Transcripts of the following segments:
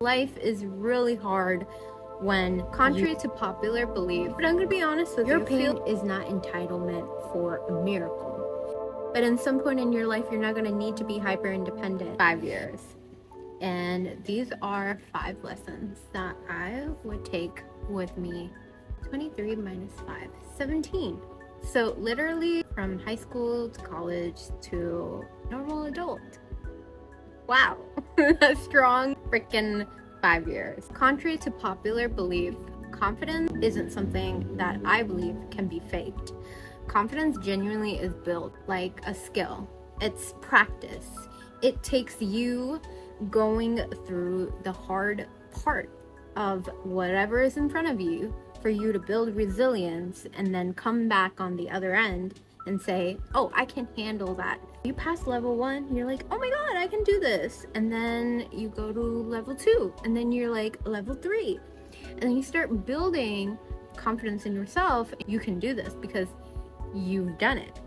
Life is really hard when, contrary to popular belief, but I'm gonna be honest with you, your pain is not entitlement for a miracle. But in some point in your life, you're not gonna need to be hyper independent. 5 years. And these are 5 lessons that I would take with me. 23 minus 5, 17. So literally from high school to college to normal adult. Wow, a strong freaking 5 years. Contrary to popular belief, confidence isn't something that I believe can be faked. Confidence genuinely is built like a skill. It's practice. It takes you going through the hard part of whatever is in front of you for you to build resilience and then come back on the other end and say, oh, I can handle that. You pass level 1, you're like, oh my god, I can do this. And then you go to level 2, and then you're like level 3. And then you start building confidence in yourself. You can do this because you've done it.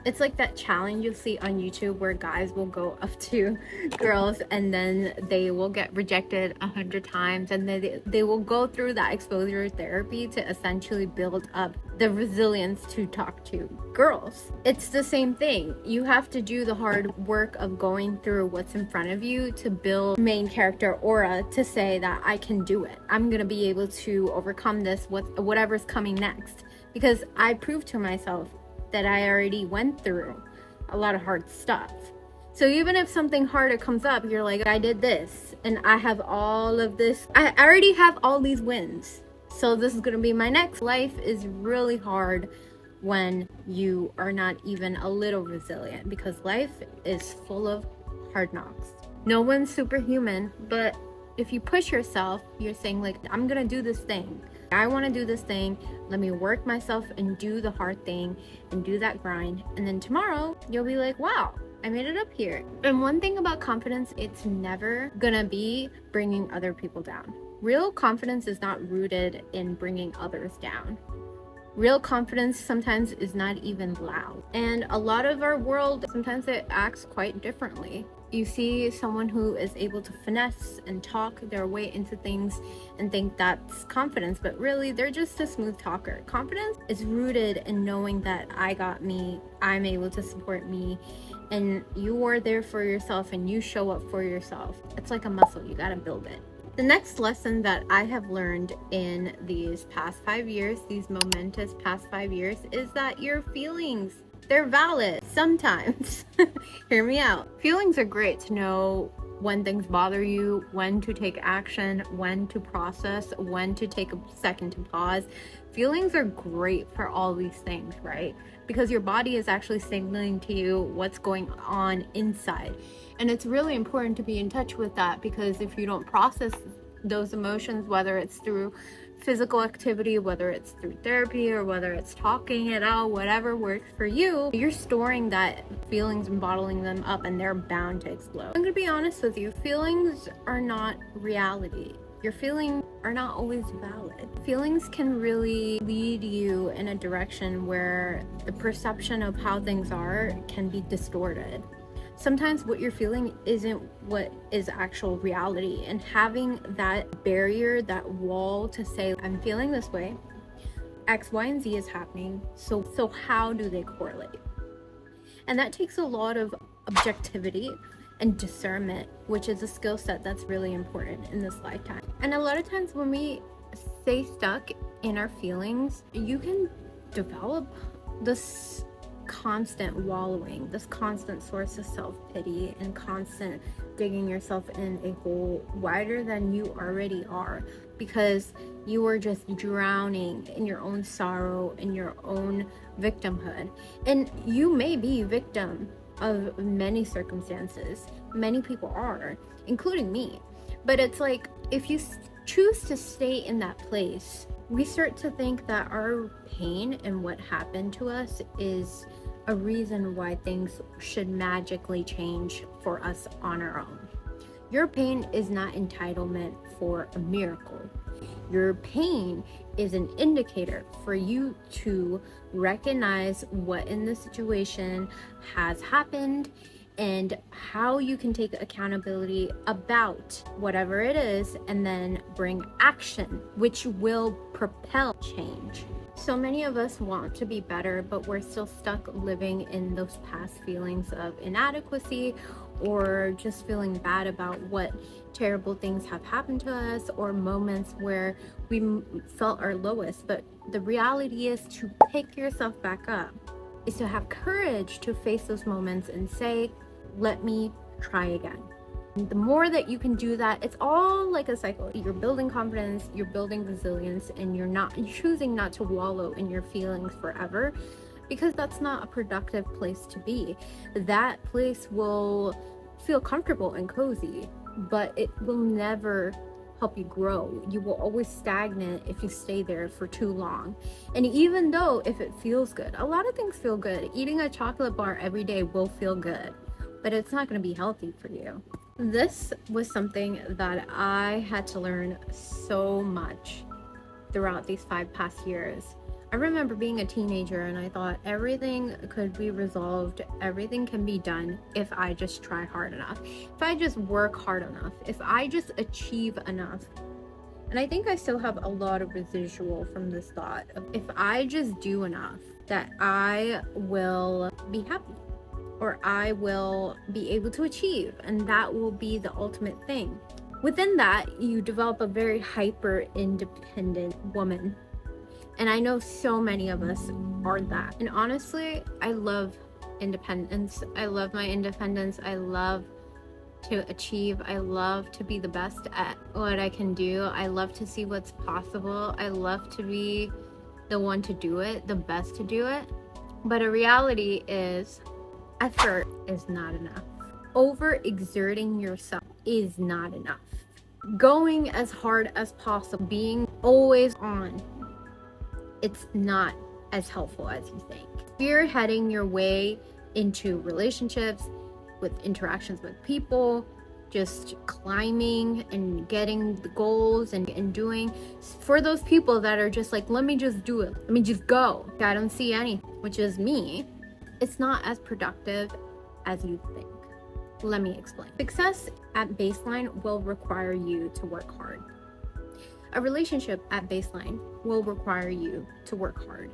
It's like that challenge you'll see on YouTube where guys will go up to girls and then they will get rejected 100 times, and then they will go through that exposure therapy to essentially build up the resilience to talk to girls. It's the same thing. You have to do the hard work of going through what's in front of you to build main character aura to say that I can do it. I'm gonna be able to overcome this, whatever's coming next, because I proved to myself that I already went through a lot of hard stuff. So even if something harder comes up, you're like, I did this and I have all of this. I already have all these wins. So this is gonna be my next. Life is really hard when you are not even a little resilient, because life is full of hard knocks. No one's superhuman, but if you push yourself, you're saying like, I'm gonna do this thing. I want to do this thing. Let me work myself and do the hard thing and do that grind. And then tomorrow you'll be like, wow, I made it up here. And one thing about confidence, it's never gonna be bringing other people down. Real confidence is not rooted in bringing others down. Real confidence sometimes is not even loud. And a lot of our world, sometimes it acts quite differently. You see someone who is able to finesse and talk their way into things and think that's confidence, but really they're just a smooth talker. Confidence is rooted in knowing that I got me, I'm able to support me, and you are there for yourself and you show up for yourself. It's like a muscle, you gotta build it. The next lesson that I have learned in these past 5 years, these momentous past 5 years, is that your feelings, they're valid sometimes. Hear me out. Feelings are great to know when things bother you, when to take action, when to process, when to take a second to pause. Feelings are great for all these things, right? Because your body is actually signaling to you what's going on inside. And it's really important to be in touch with that, because if you don't process those emotions, whether it's through physical activity, whether it's through therapy, or whether it's talking it out, whatever works for you, you're storing that feelings and bottling them up, and they're bound to explode. I'm gonna be honest with you, feelings are not reality. Your feelings are not always valid. Feelings can really lead you in a direction where the perception of how things are can be distorted. Sometimes what you're feeling isn't what is actual reality, and having that barrier, that wall to say, I'm feeling this way, X, Y, and Z is happening, so how do they correlate? And that takes a lot of objectivity and discernment, which is a skill set that's really important in this lifetime. And a lot of times when we stay stuck in our feelings, you can develop this constant wallowing, this constant source of self-pity and constant digging yourself in a hole wider than you already are, because you are just drowning in your own sorrow and your own victimhood. And you may be victim of many circumstances. Many people are, including me. But it's like, if you choose to stay in that place, we start to think that our pain and what happened to us is a reason why things should magically change for us on our own. Your pain is not entitlement for a miracle. Your pain is an indicator for you to recognize what in the situation has happened and how you can take accountability about whatever it is and then bring action, which will propel change. So many of us want to be better, but we're still stuck living in those past feelings of inadequacy, or just feeling bad about what terrible things have happened to us, or moments where we felt our lowest. But the reality is to pick yourself back up, is to have courage to face those moments and say, let me try again. And the more that you can do that, it's all like a cycle. You're building confidence, you're building resilience, and you're choosing not to wallow in your feelings forever, because that's not a productive place to be. That place will feel comfortable and cozy, but it will never help you grow. You will always stagnate if you stay there for too long. And even though if it feels good, a lot of things feel good. Eating a chocolate bar every day will feel good, but it's not going to be healthy for you. This was something that I had to learn so much throughout these 5 past years. I remember being a teenager and I thought everything could be resolved, everything can be done if I just try hard enough, if I just work hard enough, if I just achieve enough. And I think I still have a lot of residual from this thought of, if I just do enough, that I will be happy, or I will be able to achieve, and that will be the ultimate thing. Within that, you develop a very hyper independent woman. And I know so many of us are that. And honestly, I love independence. I love my independence. I love to achieve. I love to be the best at what I can do. I love to see what's possible. I love to be the one to do it, the best to do it. But a reality is, effort is not enough. Overexerting yourself is not enough. Going as hard as possible, being always on, it's not as helpful as you think. Spearheading your way into relationships, with interactions with people, just climbing and getting the goals and doing, for those people that are just like, let me just do it, let me just go, I don't see any, which is me, it's not as productive as you think. Let me explain. Success at baseline will require you to work hard. A relationship at baseline will require you to work hard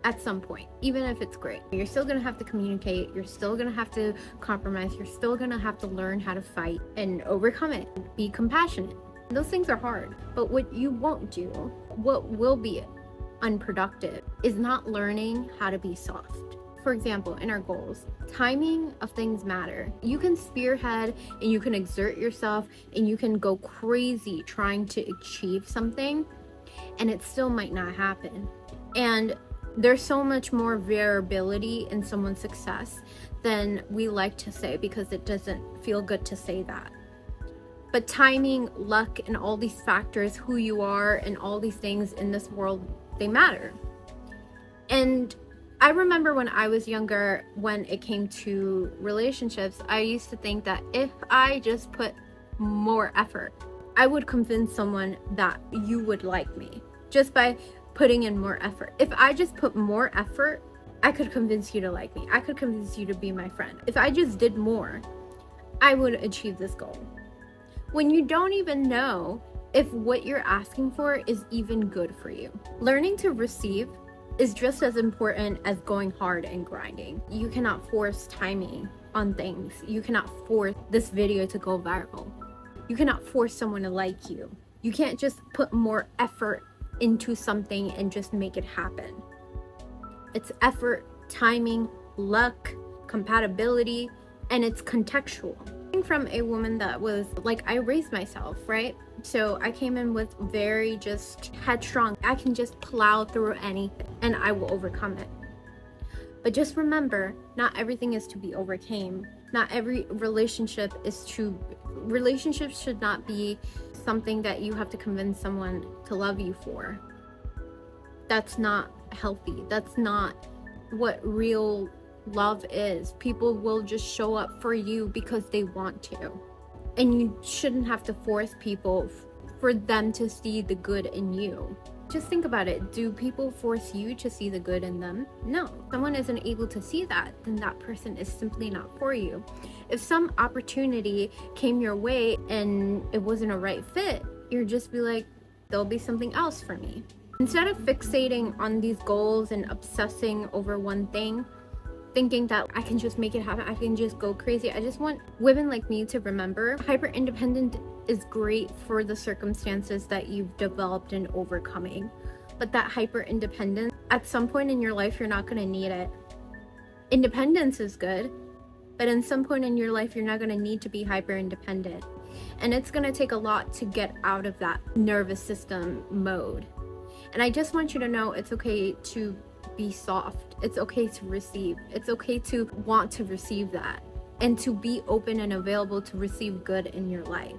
at some point, even if it's great. You're still gonna have to communicate, you're still gonna have to compromise, you're still gonna have to learn how to fight and overcome it, be compassionate. Those things are hard, but what you won't do, what will be unproductive, is not learning how to be soft. For example, in our goals, timing of things matter. You can spearhead and you can exert yourself and you can go crazy trying to achieve something, and it still might not happen. And there's so much more variability in someone's success than we like to say, because it doesn't feel good to say that. But timing, luck, and all these factors, who you are, and all these things in this world, they matter. And I remember when I was younger, when it came to relationships, I used to think that if I just put more effort, I would convince someone that you would like me just by putting in more effort. If I just put more effort, I could convince you to like me. I could convince you to be my friend. If I just did more, I would achieve this goal. When you don't even know if what you're asking for is even good for you. Learning to receive is just as important as going hard and grinding. You cannot force timing on things. You cannot force this video to go viral. You cannot force someone to like you. You can't just put more effort into something and just make it happen. It's effort, timing, luck, compatibility, and it's contextual. From a woman that was like, I raised myself, right? So I came in with very just headstrong. I can just plow through anything and I will overcome it. But just remember, not everything is to be overcame. Not every relationship is relationships should not be something that you have to convince someone to love you for. That's not healthy. That's not what real love is. People will just show up for you because they want to. And you shouldn't have to force people for them to see the good in you. Just think about it. Do people force you to see the good in them? No. If someone isn't able to see that, then that person is simply not for you. If some opportunity came your way and it wasn't a right fit, you'll just be like, there'll be something else for me. Instead of fixating on these goals and obsessing over one thing, thinking that I can just make it happen, I can just go crazy, I just want women like me to remember hyper independent is great for the circumstances that you've developed in overcoming, but that hyper independence, at some point in your life, you're not going to need it. Independence is good, but in some point in your life, you're not going to need to be hyper independent, and it's going to take a lot to get out of that nervous system mode. And I just want you to know it's okay to be soft. It's okay to receive. It's okay to want to receive that and to be open and available to receive good in your life.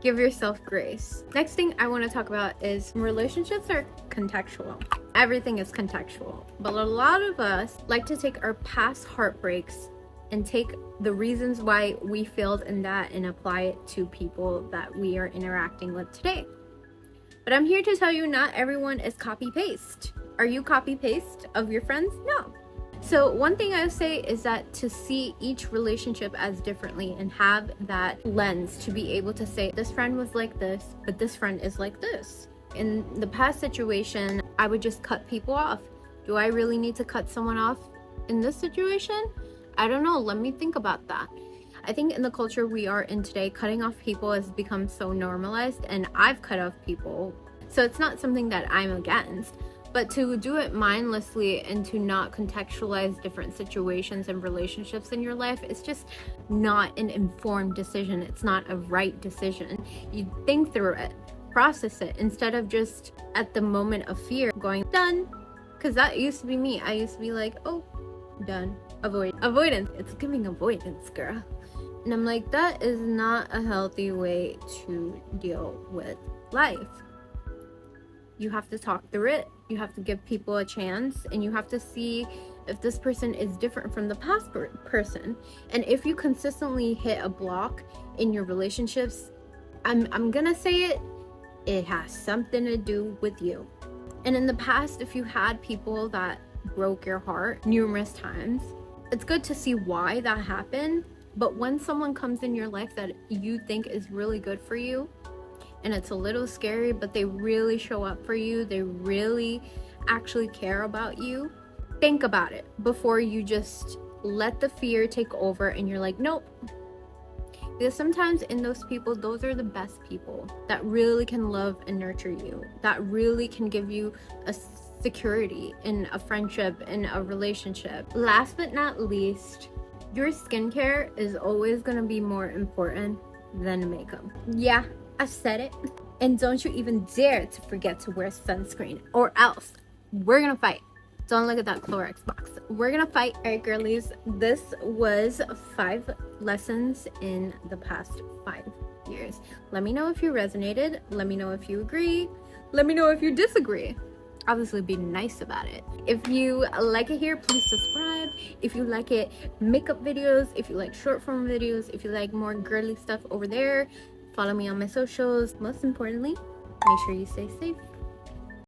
Give yourself grace. Next thing I want to talk about is relationships are contextual. Everything is contextual. But a lot of us like to take our past heartbreaks and take the reasons why we failed in that and apply it to people that we are interacting with today. But I'm here to tell you, not everyone is copy-paste. Are you copy-paste of your friends? No. So one thing I would say is that to see each relationship as differently and have that lens to be able to say, this friend was like this, but this friend is like this. In the past situation, I would just cut people off. Do I really need to cut someone off in this situation? I don't know. Let me think about that. I think in the culture we are in today, cutting off people has become so normalized, and I've cut off people. So it's not something that I'm against, but to do it mindlessly and to not contextualize different situations and relationships in your life, it's just not an informed decision. It's not a right decision. You think through it, process it, instead of just at the moment of fear going, done. Because that used to be me. I used to be like, oh, done. Avoidance. It's giving avoidance, girl. And I'm like, that is not a healthy way to deal with life. You have to talk through it. You have to give people a chance, and you have to see if this person is different from the past person. And if you consistently hit a block in your relationships, I'm gonna say it has something to do with you. And in the past, if you had people that broke your heart numerous times, it's good to see why that happened. But when someone comes in your life that you think is really good for you, and it's a little scary, but they really show up for you, they really actually care about you, think about it before you just let the fear take over and you're like, nope. Because sometimes in those people, those are the best people that really can love and nurture you, that really can give you a security in a friendship, in a relationship. Last but not least, your skincare is always going to be more important than makeup. Yeah, I said it. And don't you even dare to forget to wear sunscreen, or else we're going to fight. Don't look at that Clorox box. We're going to fight. All right, girlies, this was 5 lessons in the past 5 years. Let me know if you resonated. Let me know if you agree. Let me know if you disagree. Obviously be nice about it. If you like it here, please subscribe. If you like it, makeup videos, if you like short form videos, if you like more girly stuff over there, follow me on my socials. Most importantly, make sure you stay safe.